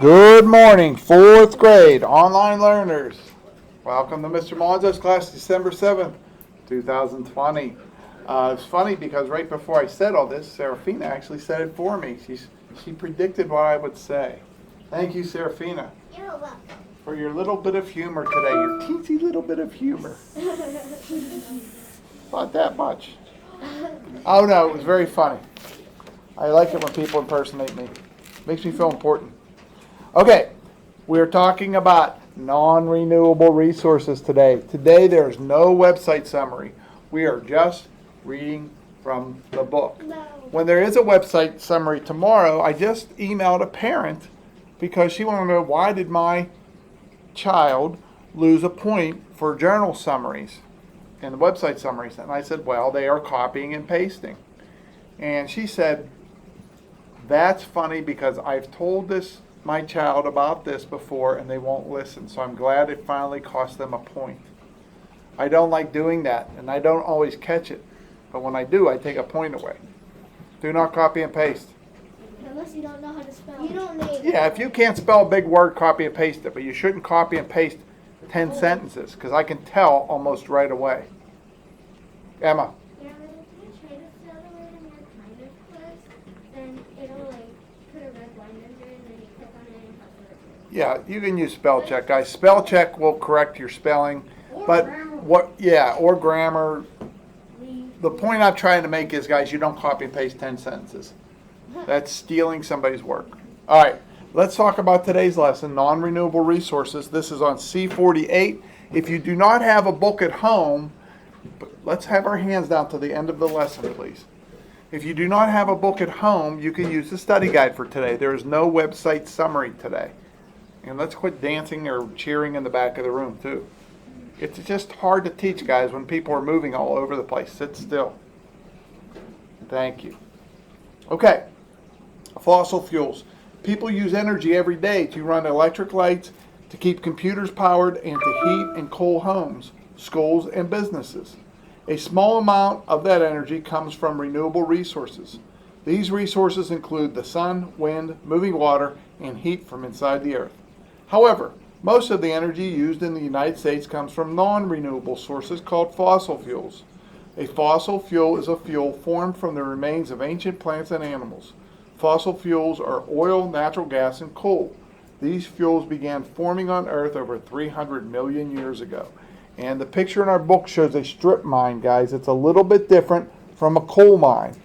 Good morning, fourth grade online learners. Welcome to Mr. Monzo's class, December 7th, 2020. It's funny because right before I said all this, Serafina actually said it for me. She predicted what I would say. Thank you, Serafina. You're welcome. For your little bit of humor today, your teensy little bit of humor. Not that much. Oh no, it was very funny. I like it when people impersonate me. Makes me feel important. Okay, we're talking about non-renewable resources today. Today there's no website summary. We are just reading from the book. No. When there is a website summary tomorrow, I just emailed a parent because she wanted to know, why did my child lose a point for journal summaries and the website summaries? And I said, well, they are copying and pasting. And she said, that's funny because I've told my child about this before and they won't listen. So I'm glad it finally cost them a point. I don't like doing that and I don't always catch it. But when I do, I take a point away. Do not copy and paste. Unless you don't know how to spell. You don't need Yeah, if you can't spell a big word, copy and paste it. But you shouldn't copy and paste 10 sentences because I can tell almost right away. Emma. Yeah, but if you try to spell the word and you're kind of close, then it'll put a red line under it and then you click on it and help it. Yeah, you can use spell check, guys. Spell check will correct your spelling. But or grammar. The point I'm trying to make is, guys, you don't copy and paste 10 sentences. That's stealing somebody's work. All right, let's talk about today's lesson, non-renewable resources. This is on C48. If you do not have a book at home, let's have our hands down to the end of the lesson, please. If you do not have a book at home, you can use the study guide for today. There is no website summary today. And let's quit dancing or cheering in the back of the room, too. It's just hard to teach, guys, when people are moving all over the place. Sit still. Thank you. Okay. Fossil fuels. People use energy every day to run electric lights, to keep computers powered, and to heat and cool homes, schools, and businesses. A small amount of that energy comes from renewable resources. These resources include the sun, wind, moving water, and heat from inside the earth. However, most of the energy used in the United States comes from non-renewable sources called fossil fuels. A fossil fuel is a fuel formed from the remains of ancient plants and animals. Fossil fuels are oil, natural gas, and coal. These fuels began forming on Earth over 300 million years ago. And the picture in our book shows a strip mine, guys. It's a little bit different from a coal mine.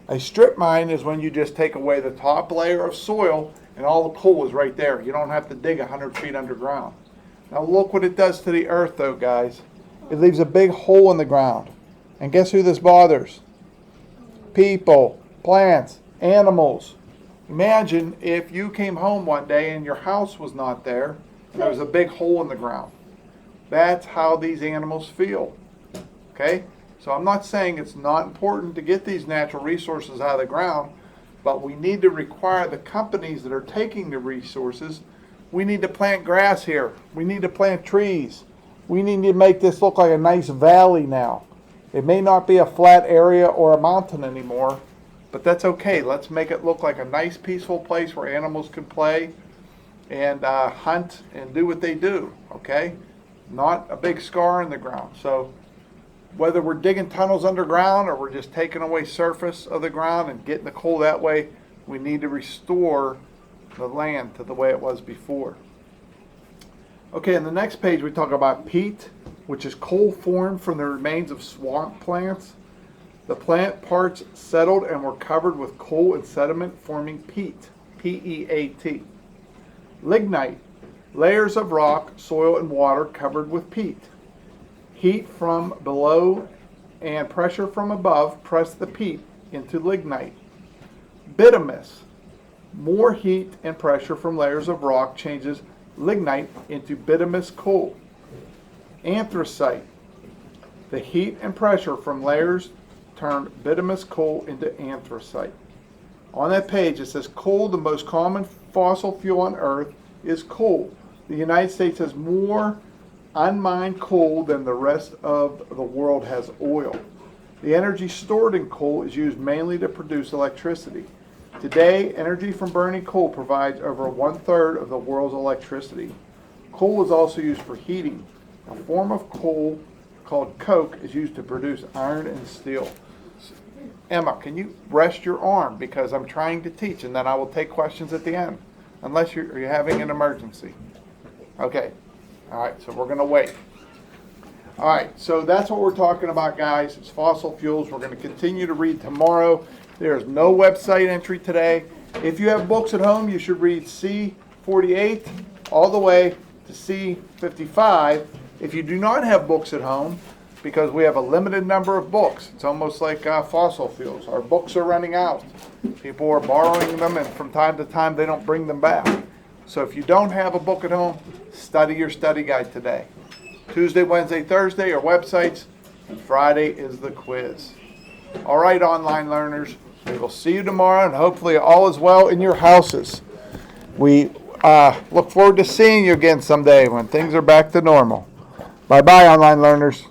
A strip mine is when you just take away the top layer of soil and all the coal is right there. You don't have to dig 100 feet underground. Now look what it does to the earth, though, guys. It leaves a big hole in the ground. And guess who this bothers? People, plants, animals. Imagine if you came home one day and your house was not there and there was a big hole in the ground. That's how these animals feel. Okay? So I'm not saying it's not important to get these natural resources out of the ground, but we need to require the companies that are taking the resources, we need to plant grass here. We need to plant trees. We need to make this look like a nice valley now. It may not be a flat area or a mountain anymore, but that's okay. Let's make it look like a nice, peaceful place where animals can play and hunt and do what they do, okay? Not a big scar in the ground. So whether we're digging tunnels underground or we're just taking away surface of the ground and getting the coal that way, we need to restore the land to the way it was before. Okay, in the next page we talk about peat, which is coal formed from the remains of swamp plants. The plant parts settled and were covered with coal and sediment, forming peat, P-E-A-T. Lignite, layers of rock, soil, and water covered with peat. Heat from below and pressure from above press the peat into lignite. Bituminous, more heat and pressure from layers of rock changes lignite into bituminous coal. Anthracite, the heat and pressure from layers turned bituminous coal into anthracite. On that page it says coal, the most common fossil fuel on Earth, is coal. The United States has more unmined coal than the rest of the world has oil. The energy stored in coal is used mainly to produce electricity. Today, energy from burning coal provides over 1/3 of the world's electricity. Coal is also used for heating. A form of coal called coke is used to produce iron and steel. Emma, can you rest your arm because I'm trying to teach, and then I will take questions at the end, unless you're having an emergency. Okay. All right, so we're going to wait. All right, so that's what we're talking about, guys. It's fossil fuels. We're going to continue to read tomorrow. There's no website entry today. If you have books at home, you should read C48 all the way to C55. If you do not have books at home, because we have a limited number of books, it's almost like fossil fuels. Our books are running out. People are borrowing them, and from time to time, they don't bring them back. So if you don't have a book at home, study your study guide today. Tuesday, Wednesday, Thursday are websites, and Friday is the quiz. All right, online learners, we will see you tomorrow, and hopefully all is well in your houses. We look forward to seeing you again someday when things are back to normal. Bye-bye, online learners.